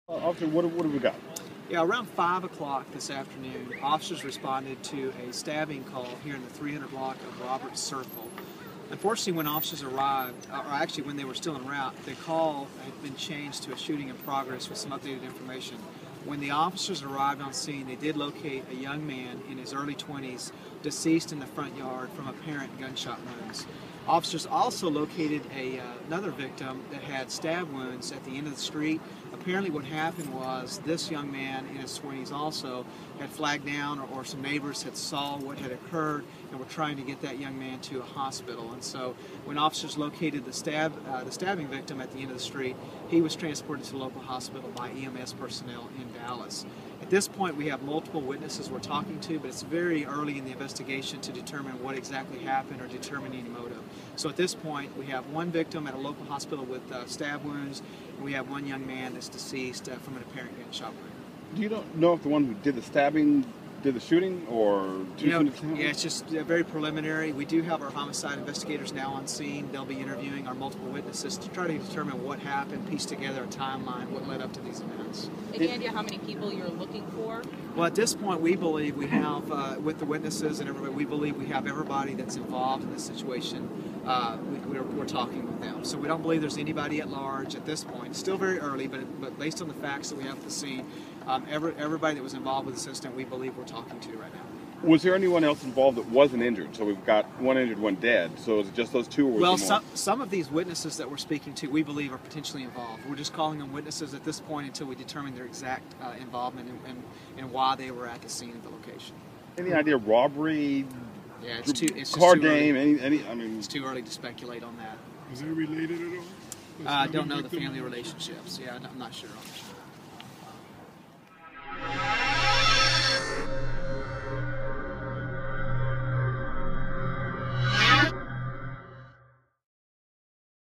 Officer, what have we got? Yeah, around 5 o'clock this afternoon, officers responded to a stabbing call here in the 300 block of Roberts Circle. Unfortunately, when officers arrived, or actually when they were still en route, the call had been changed to a shooting in progress with some updated information. When the officers arrived on scene, they did locate a young man in his early 20s, deceased in the front yard from apparent gunshot wounds. Officers also located another victim that had stab wounds at the end of the street. Apparently what happened was this young man in his 20s also had flagged down, or some neighbors had saw what had occurred and were trying to get that young man to a hospital. And so when officers located the stabbing victim at the end of the street, he was transported to the local hospital by EMS personnel in Dallas. At this point, we have multiple witnesses we're talking to, but it's very early in the investigation to determine what exactly happened or determine any motive. So at this point, we have one victim at a local hospital with stab wounds, and we have one young man that's deceased from an apparent gunshot wound. Do you don't know if the one who did the stabbing did the shooting, or yeah, it's just very preliminary. We do have our homicide investigators now on scene. They'll be interviewing our multiple witnesses to try to determine what happened, piece together a timeline, what led up to these events. Any idea how many people you're looking for? Well, at this point, we believe we have, with the witnesses and everybody, we believe we have everybody that's involved in this situation. We're talking with them. So we don't believe there's anybody at large at this point. It's still very early, but based on the facts that we have at the scene, everybody that was involved with this incident, we believe we're talking to right now. Was there anyone else involved that wasn't injured? So we've got one injured, one dead. So is it just those two? Or well, some of these witnesses that we're speaking to, we believe are potentially involved. We're just calling them witnesses at this point until we determine their exact involvement and why they were at the scene of the location. Any idea robbery? Yeah, it's card too game. Early. I mean, it's too early to speculate on that. Is it related at all? I don't know the family relationships. Yeah, I'm not sure on that.